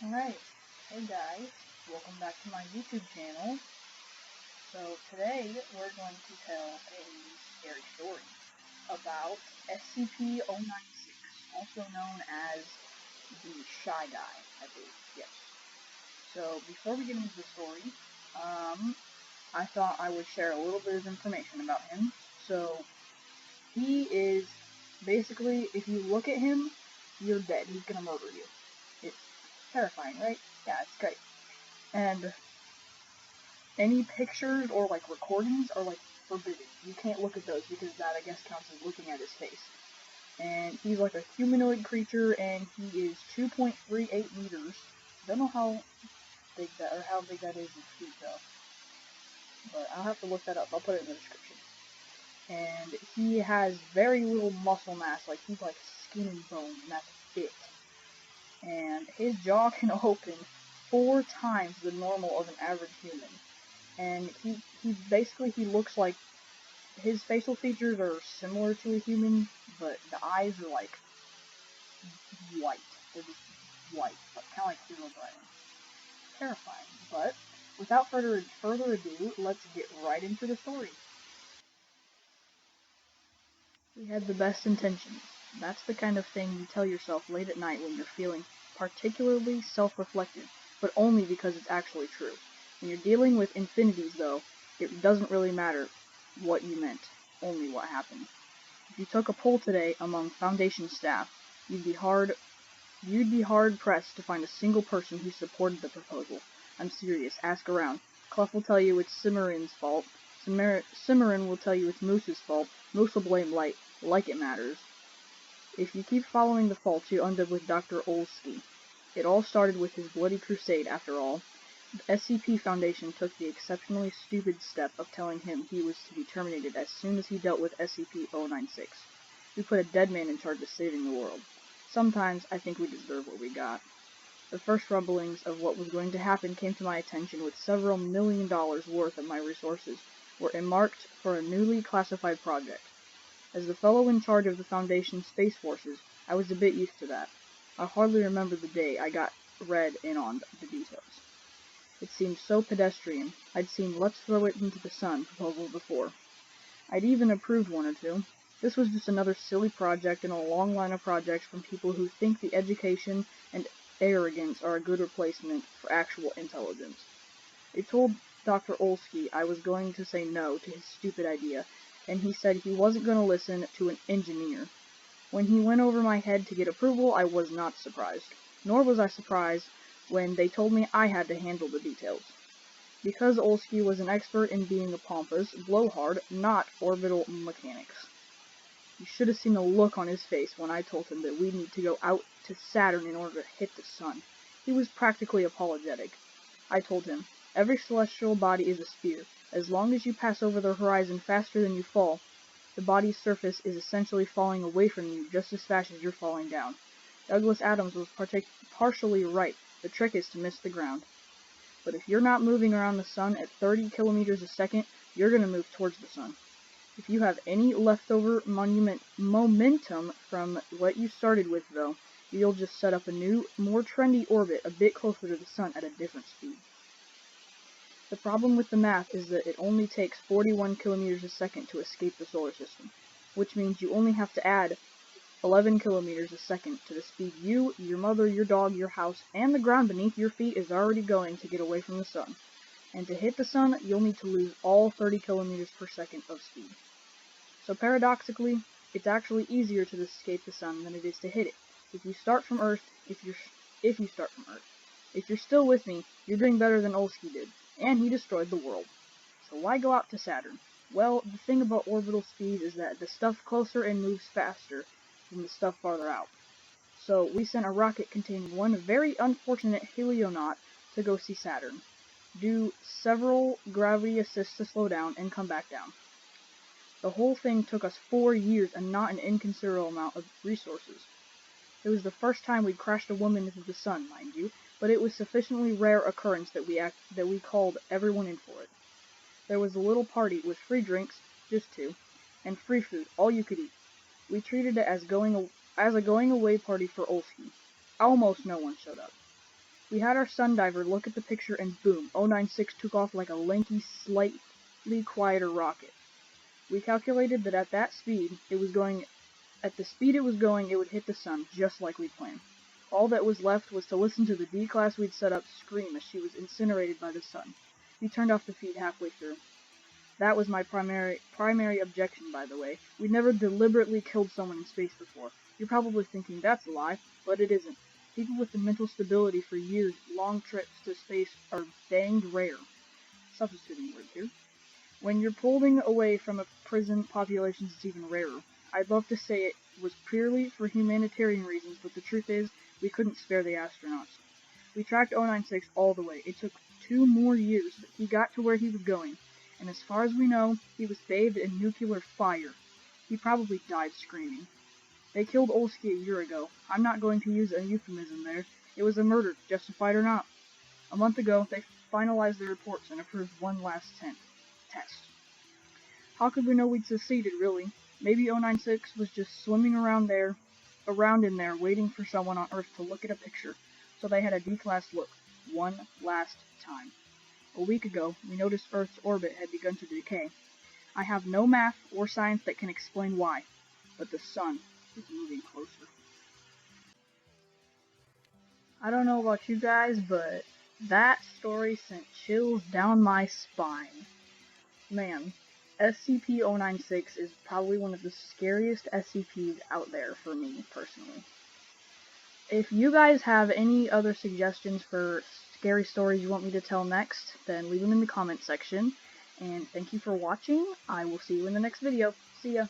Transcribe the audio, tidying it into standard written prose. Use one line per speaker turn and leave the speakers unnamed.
Alright, hey guys, welcome back to my YouTube channel. So today we're going to tell a scary story about SCP-096, also known as the Shy Guy, I believe, yes. So before we get into the story, I thought I would share a little bit of information about him. So he is basically, if you look at him, you're dead. He's gonna murder you. It's terrifying, right? Yeah, it's great. And any pictures or like recordings are like forbidden. You can't look at those because that I guess counts as looking at his face. And he's like a humanoid creature, and he is 2.38 meters. Don't know how big that is in feet though, but I'll have to look that up. I'll put it in the description. And he has very little muscle mass. Like he's like skin and bone, and that's it. And his jaw can open 4 times the normal of an average human. And he looks like, his facial features are similar to a human, but the eyes are like white. They're just white, kind of like Herobrine. Terrifying. But without further ado, let's get right into the story. We had the best intentions. That's the kind of thing you tell yourself late at night when you're feeling particularly self-reflective, but only because it's actually true. When you're dealing with infinities, though, it doesn't really matter what you meant, only what happened. If you took a poll today among Foundation staff, you'd be hard pressed to find a single person who supported the proposal. I'm serious, ask around. Clef will tell you it's Cimmerian's fault. Cimmerian will tell you it's Moose's fault. Moose will blame Light, like it matters. If you keep following the faults, you end up with Dr. Olsky. It all started with his bloody crusade, after all. The SCP Foundation took the exceptionally stupid step of telling him he was to be terminated as soon as he dealt with SCP-096. We put a dead man in charge of saving the world. Sometimes I think we deserve what we got. The first rumblings of what was going to happen came to my attention with several $1 million worth of my resources were earmarked for a newly classified project. As the fellow in charge of the Foundation Space Forces, I was a bit used to that. I hardly remember the day I got read in on the details. It seemed so pedestrian. I'd seen "let's throw it into the sun" proposals before. I'd even approved one or two. This was just another silly project in a long line of projects from people who think the education and arrogance are a good replacement for actual intelligence. I told Dr. Olsky I was going to say no to his stupid idea, and he said he wasn't going to listen to an engineer. When he went over my head to get approval, I was not surprised. Nor was I surprised when they told me I had to handle the details. Because Olsky was an expert in being a pompous blowhard, not orbital mechanics. You should have seen the look on his face when I told him that we'd need to go out to Saturn in order to hit the sun. He was practically apologetic. I told him, every celestial body is a sphere. As long as you pass over the horizon faster than you fall, the body's surface is essentially falling away from you just as fast as you're falling down. Douglas Adams was partially right. The trick is to miss the ground. But if you're not moving around the sun at 30 kilometers a second, you're going to move towards the sun. If you have any leftover momentum from what you started with, though, you'll just set up a new, more trendy orbit a bit closer to the sun at a different speed. The problem with the math is that it only takes 41 kilometers a second to escape the solar system, which means you only have to add 11 kilometers a second to the speed you, your mother, your dog, your house, and the ground beneath your feet is already going to get away from the sun. And to hit the sun, you'll need to lose all 30 kilometers per second of speed. So paradoxically, it's actually easier to escape the sun than it is to hit it. If you start from Earth, if you're still with me, you're doing better than Olsky did, and he destroyed the world. So why go out to Saturn? Well, the thing about orbital speed is that the stuff closer and moves faster than the stuff farther out. So we sent a rocket containing one very unfortunate helionaut to go see Saturn, do several gravity assists to slow down, and come back down. The whole thing took us 4 years and not an inconsiderable amount of resources. It was the first time we'd crashed a woman into the sun, mind you, but it was sufficiently rare occurrence that we called everyone in for it. There was a little party with free drinks, just 2, and free food, all you could eat. We treated it as a going away party for Olsky. Almost no one showed up. We had our sun diver look at the picture and boom, 096 took off like a lanky, slightly quieter rocket. We calculated that at the speed it was going, it would hit the sun, just like we planned. All that was left was to listen to the D-class we'd set up scream as she was incinerated by the sun. We turned off the feed halfway through. That was my primary objection, by the way. We'd never deliberately killed someone in space before. You're probably thinking that's a lie, but it isn't. People with the mental stability for years, long trips to space are danged rare. Substituting words here. When you're pulling away from a prison population, it's even rarer. I'd love to say it was purely for humanitarian reasons, but the truth is, we couldn't spare the astronauts. We tracked 096 all the way. It took 2 more years, but he got to where he was going. And as far as we know, he was bathed in nuclear fire. He probably died screaming. They killed Olsky a year ago. I'm not going to use a euphemism there. It was a murder, justified or not. A month ago, they finalized their reports and approved one last test. How could we know we'd succeeded, really? Maybe 096 was just swimming around in there, waiting for someone on Earth to look at a picture. So they had a D-class look, one last time. A week ago, we noticed Earth's orbit had begun to decay. I have no math or science that can explain why, but the sun is moving closer. I don't know about you guys, but that story sent chills down my spine. Man, SCP-096 is probably one of the scariest SCPs out there for me, personally. If you guys have any other suggestions for scary stories you want me to tell next, then leave them in the comment section. And thank you for watching. I will see you in the next video. See ya!